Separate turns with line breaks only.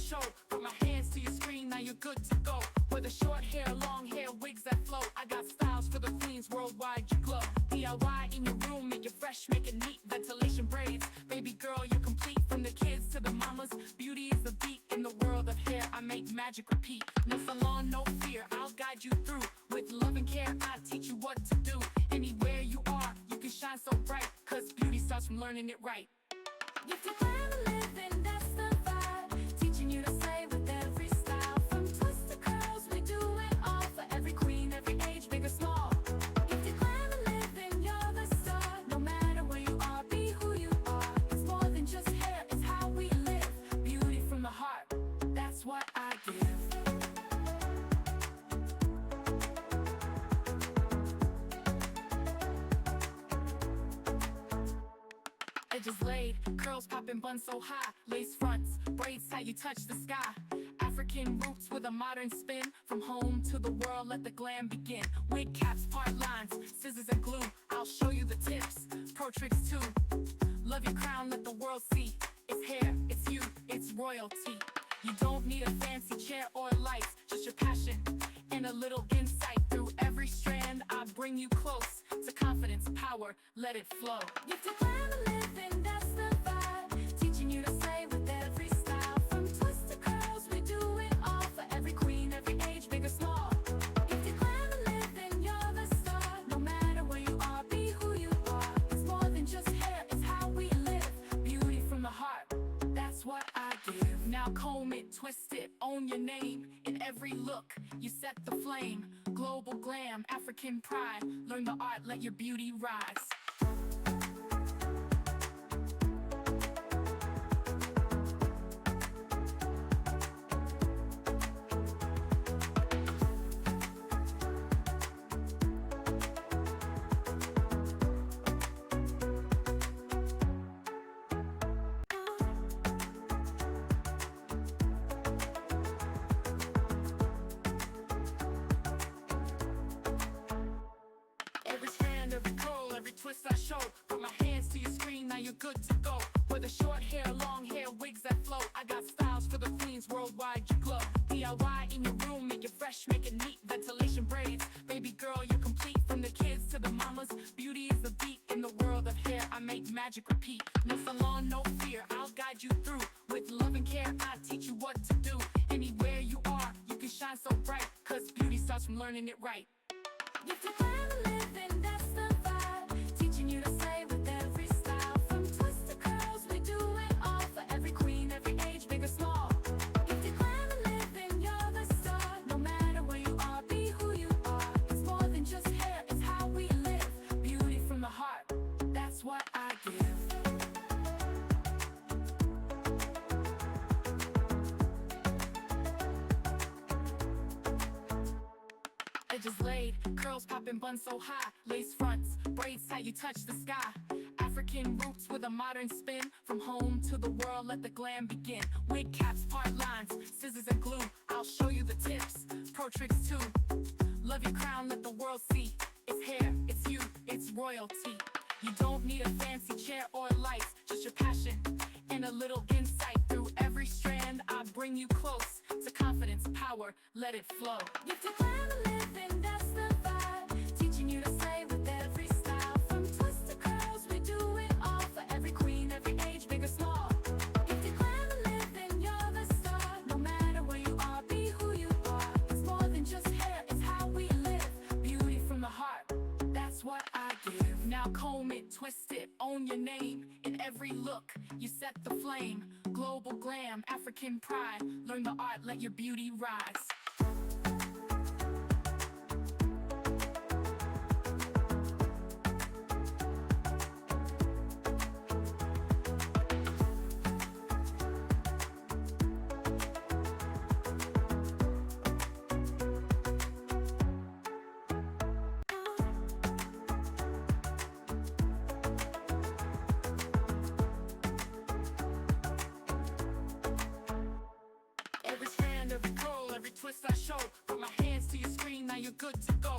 show. Put my hands to your screen, now you're good to go. Whether short hair, long hair, wigs that flow, I got styles for the queens worldwide, you glow. DIY in your room, make it fresh, make it neat. Ventilation braids, baby girl, you're complete. From the kids to the mamas, beauty is the beat. In the world of hair, I make magic repeat. No salon, no fear, I'll guide you through. With love and care, I teach you what to do. Anywhere you are, you can shine so bright, cause beauty starts from learning it right. If you plan to live, then that's the vibe. Teaching you to slay with every style. From twists to curls, we do it all. For every queen, every age, big or small. If you plan to live, then you're the star. No matter where you are, be who you are. It's more than just hair, it's how we live. Beauty from the heart, that's what I give. Edges laid, curls popping, buns so high. Lace fronts, braids tight, you touch the sky. African roots with a modern spin. From home to the world, let the glam begin. Wig caps, part lines, scissors and glue. I'll show you the tips, pro tricks too. Love your crown, let the world see. It's hair, it's you, it's royalty. You don't need a fancy chair or lights, just your passion and a little insight. Through every strand, I bring you close to confidence, power, let it flow. If you plan to live, then that's the vibe. Teaching you to slay with every style. From twists to curls, we do it all. For every queen, every age, big or small. If you plan to live, then you're the star. No matter where you are, be who you are. It's more than just hair, it's how we live. Beauty from the heart, that's what I give. Now comb it, twist it, own your name. In every look, you set the flame. Global glam, African pride. Learn the art, let your beauty rise. Every strand, every curl, every twist I show. Put my hands to your screen, now you're good to go. Whether short hair, long hair, wigs that flow, I got styles for the queens worldwide, you glow. DIY in your room, make it fresh, make it neat. Ventilation braids, baby girl, you're complete. From the kids to the mamas, beauty is the beat. In the world of hair, I make magic repeat. No salon, no fear, I'll guide you through. With love and care, I teach you what to do. Anywhere you are, you can shine so bright, cause beauty starts from learning it right. If you plan to live, then that's the vibe. Teaching you to slay with every style. From twists to curls, we do it all. For every queen, every age, big or small. If you plan to live, then you're the star. No matter where you are, be who you are. It's more than just hair, it's how we live. Beauty from the heart, that's what I give. Edges laid, curls popping, buns so high. Lace fronts, braids tight, you touch the sky. African roots with a modern spin. From home to the world, let the glam begin. Wig caps, part lines, scissors and glue. I'll show you the tips, pro tricks too. Love your crown, let the world see. It's hair, it's you, it's royalty. You don't need a fancy chair or lights, just your passion and a little insight. Through every strand, I bring you close to confidence, power, let it flow. If you plan to live, then that's the vibe. Teaching you to slay with every style. From twists to curls, we do it all. For every queen, every age, big or small. If you plan to live, then you're the star. No matter where you are, be who you are. It's more than just hair, it's how we live. Beauty from the heart, that's what I give. Now comb it, twist it, own your name. In every look, you set the flame. Global glam, African pride. Learn the art, let your beauty rise. Every strand, every curl, every twist I show. Put my hands to your screen, now you're good to go.